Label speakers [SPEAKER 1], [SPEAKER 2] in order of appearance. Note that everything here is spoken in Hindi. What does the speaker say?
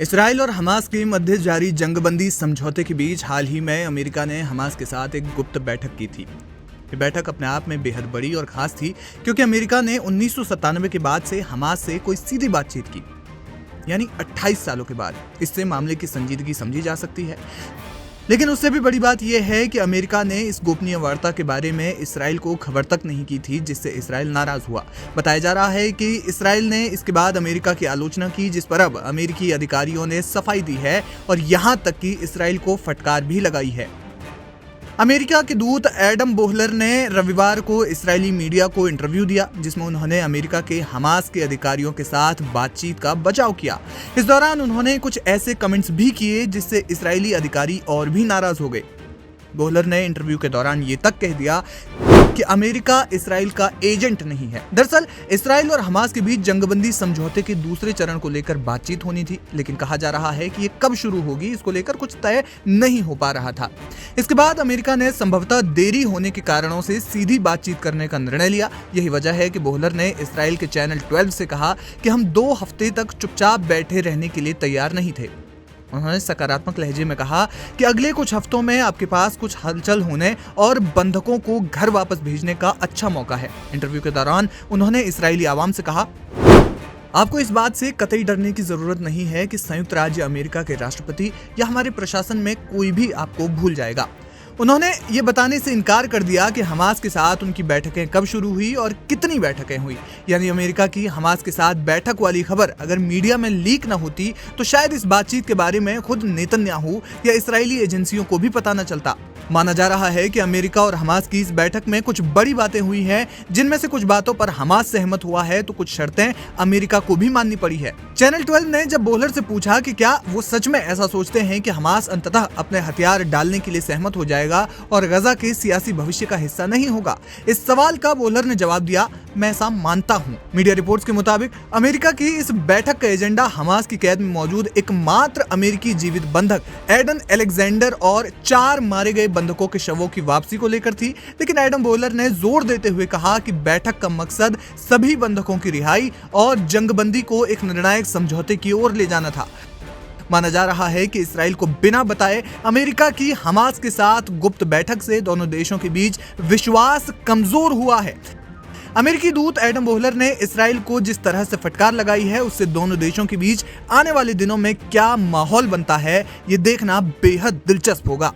[SPEAKER 1] इसराइल और हमास के मध्य जारी जंगबंदी समझौते के बीच हाल ही में अमेरिका ने हमास के साथ एक गुप्त बैठक की थी। ये बैठक अपने आप में बेहद बड़ी और खास थी क्योंकि अमेरिका ने 1997 के बाद से हमास से कोई सीधी बातचीत की, यानी 28 सालों के बाद। इससे मामले की संजीदगी समझी जा सकती है। लेकिन उससे भी बड़ी बात यह है कि अमेरिका ने इस गोपनीय वार्ता के बारे में इसराइल को खबर तक नहीं की थी, जिससे इसराइल नाराज हुआ। बताया जा रहा है कि इसराइल ने इसके बाद अमेरिका की आलोचना की, जिस पर अब अमेरिकी अधिकारियों ने सफाई दी है और यहां तक कि इसराइल को फटकार भी लगाई है। अमेरिका के दूत एडम बोहलर ने रविवार को इस्राएली मीडिया को इंटरव्यू दिया, जिसमें उन्होंने अमेरिका के हमास के अधिकारियों के साथ बातचीत का बचाव किया। इस दौरान उन्होंने कुछ ऐसे कमेंट्स भी किए जिससे इस्राएली अधिकारी और भी नाराज हो गए। बोहलर ने इंटरव्यू के दौरान ये तक कह दिया कि अमेरिका इसराइल का एजेंट नहीं है। दरअसल इसराइल और हमास के बीच जंगबंदी समझौते के दूसरे चरण को लेकर बातचीत होनी थी, लेकिन कहा जा रहा है कि ये कब शुरू होगी इसको लेकर कुछ तय नहीं हो पा रहा था। इसके बाद अमेरिका ने संभवतः देरी होने के कारणों से सीधी बातचीत करने का निर्णय लिया। यही वजह है कि बोहलर ने इसराइल के चैनल 12 से कहा कि हम 2 हफ्ते तक चुपचाप बैठे रहने के लिए तैयार नहीं थे। उन्होंने सकारात्मक लहजे में कहा कि अगले कुछ हफ्तों में आपके पास कुछ हलचल होने और बंधकों को घर वापस भेजने का अच्छा मौका है। इंटरव्यू के दौरान उन्होंने इस्राएली आवाम से कहा, आपको इस बात से कतई डरने की जरूरत नहीं है कि संयुक्त राज्य अमेरिका के राष्ट्रपति या हमारे प्रशासन में कोई भी आपको भूल जाएगा। उन्होंने ये बताने से इनकार कर दिया कि हमास के साथ उनकी बैठकें कब शुरू हुई और कितनी बैठकें हुई। यानी अमेरिका की हमास के साथ बैठक वाली खबर अगर मीडिया में लीक न होती तो शायद इस बातचीत के बारे में खुद नेतन्याहू या इस्राएली एजेंसियों को भी पता न चलता। माना जा रहा है कि अमेरिका और हमास की इस बैठक में कुछ बड़ी बातें हुई हैं, जिनमें से कुछ बातों पर हमास सहमत हुआ है तो कुछ शर्तें अमेरिका को भी माननी पड़ी है। चैनल 12 ने जब बोहलर से पूछा कि क्या वो सच में ऐसा सोचते हैं कि हमास अंततः अपने हथियार डालने के लिए सहमत हो जाएगा और गजा के सियासी भविष्य का हिस्सा नहीं होगा, इस सवाल का बोहलर ने जवाब दिया, मैं ऐसा मानता हूं। मीडिया रिपोर्ट्स के मुताबिक अमेरिका की इस बैठक का एजेंडा हमास की कैद में मौजूद एकमात्र अमेरिकी जीवित बंधक एडन अलेक्जेंडर और 4 मारे गए बंधकों के शवों की वापसी को लेकर थी। लेकिन एडम बोहलर ने जोर देते हुए कहा कि बैठक का मकसद सभी बंधकों की रिहाई और जंगबंदी को एक निर्णायक समझौते की ओर ले जाना था। माना जा रहा है कि इसराइल को बिना बताए अमेरिका की हमास के साथ गुप्त बैठक से दोनों देशों के बीच विश्वास कमजोर हुआ है। अमेरिकी दूत एडम बोहलर ने इसराइल को जिस तरह से फटकार लगाई है, उससे दोनों देशों के बीच आने वाले दिनों में क्या माहौल बनता है, ये देखना बेहद दिलचस्प होगा।